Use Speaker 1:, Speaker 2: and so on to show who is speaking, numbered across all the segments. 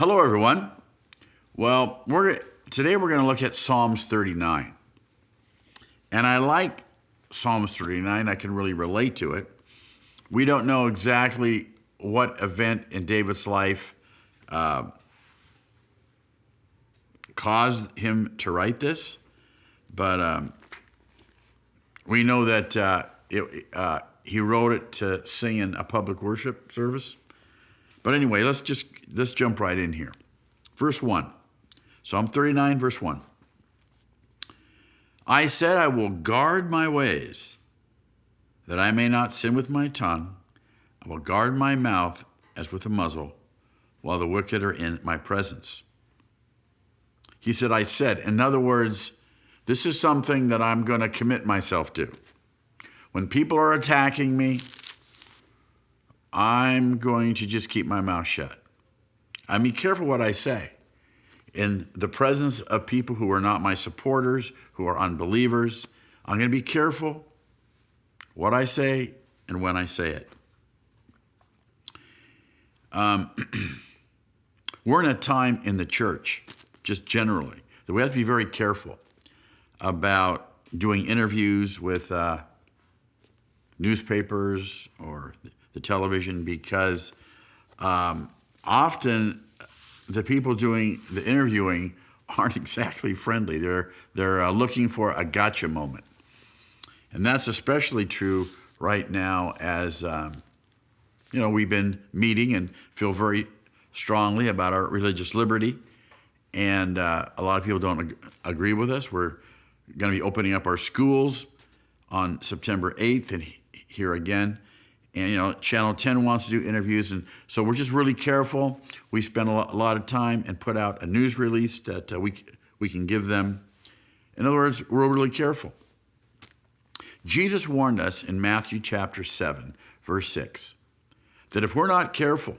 Speaker 1: Hello, everyone. Well, today we're going to look at Psalms 39. And I like Psalms 39. I can really relate to it. We don't know exactly what event in David's life caused him to write this, but we know that he wrote it to sing in a public worship service. But anyway, let's jump right in here. Verse 1. Psalm 39, verse 1. I said, I will guard my ways, that I may not sin with my tongue. I will guard my mouth as with a muzzle, while the wicked are in my presence. He said, I said. In other words, this is something that I'm going to commit myself to. When people are attacking me, I'm going to just keep my mouth shut. I mean, careful what I say. In the presence of people who are not my supporters, who are unbelievers, I'm going to be careful what I say and when I say it. We're in a time in the church, just generally, that we have to be very careful about doing interviews with newspapers or the television, because often the people doing the interviewing aren't exactly friendly. They're looking for a gotcha moment. And that's especially true right now as, we've been meeting and feel very strongly about our religious liberty. And a lot of people don't agree with us. We're going to be opening up our schools on September 8th and here again. And, Channel 10 wants to do interviews. And so we're just really careful. We spend a lot of time and put out a news release that we can give them. In other words, we're really careful. Jesus warned us in Matthew chapter 7, verse 6, that if we're not careful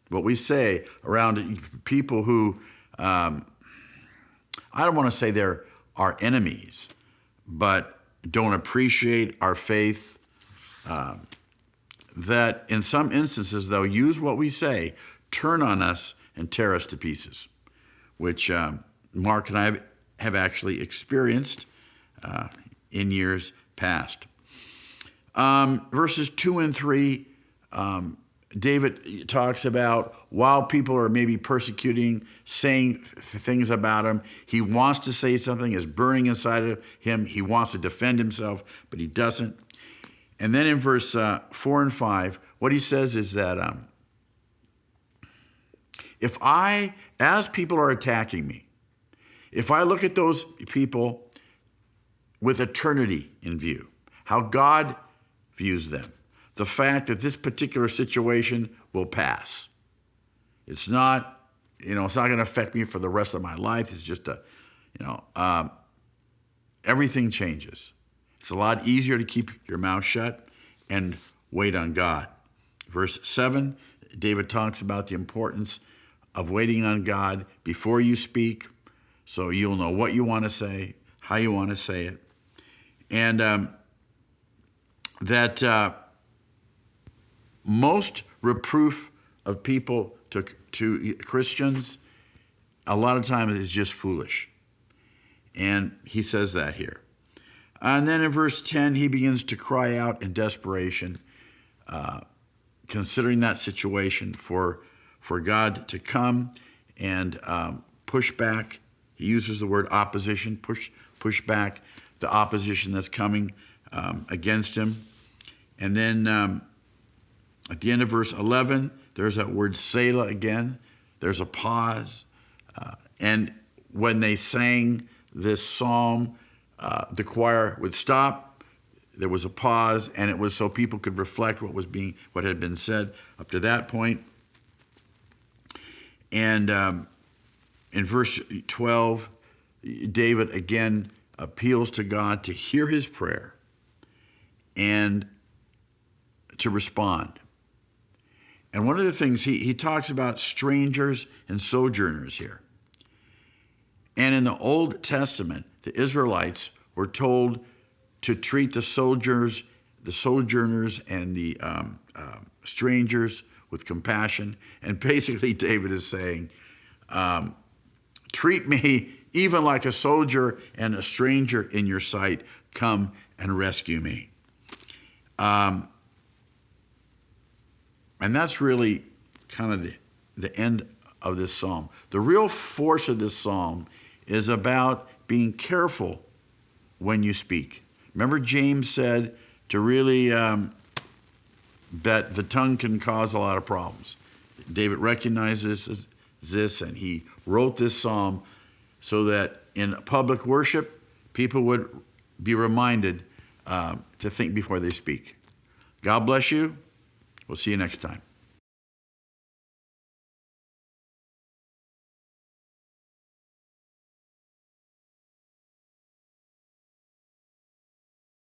Speaker 1: what we say around people who, I don't want to say they're our enemies, but don't appreciate our faith, that in some instances, they'll use what we say, turn on us, and tear us to pieces, which Mark and I have actually experienced in years past. Verses 2 and 3, David talks about while people are maybe persecuting, saying things about him, he wants to say something is burning inside of him. He wants to defend himself, but he doesn't. And then in verse 4 and 5, what he says is that as people are attacking me, if I look at those people with eternity in view, how God views them, the fact that this particular situation will pass. It's not, it's not going to affect me for the rest of my life. It's just everything changes. It's a lot easier to keep your mouth shut and wait on God. Verse 7, David talks about the importance of waiting on God before you speak, so you'll know what you want to say, how you want to say it. And that most reproof of people to Christians, a lot of times is just foolish. And he says that here. And then in verse 10, he begins to cry out in desperation, considering that situation for God to come and push back. He uses the word opposition, push back the opposition that's coming against him. And then at the end of verse 11, there's that word Selah again. There's a pause. And when they sang this psalm, the choir would stop. There was a pause, and it was so people could reflect what had been said up to that point. And in verse 12, David again appeals to God to hear his prayer and to respond. And one of the things he talks about strangers and sojourners here. And in the Old Testament, the Israelites were told to treat the sojourners and the strangers with compassion. And basically, David is saying, Treat me even like a soldier and a stranger in your sight. Come and rescue me. And that's really kind of the end of this psalm. The real force of this psalm is about being careful when you speak. Remember, James said to really that the tongue can cause a lot of problems. David recognizes this, and he wrote this psalm so that in public worship, people would be reminded to think before they speak. God bless you. We'll see you next time.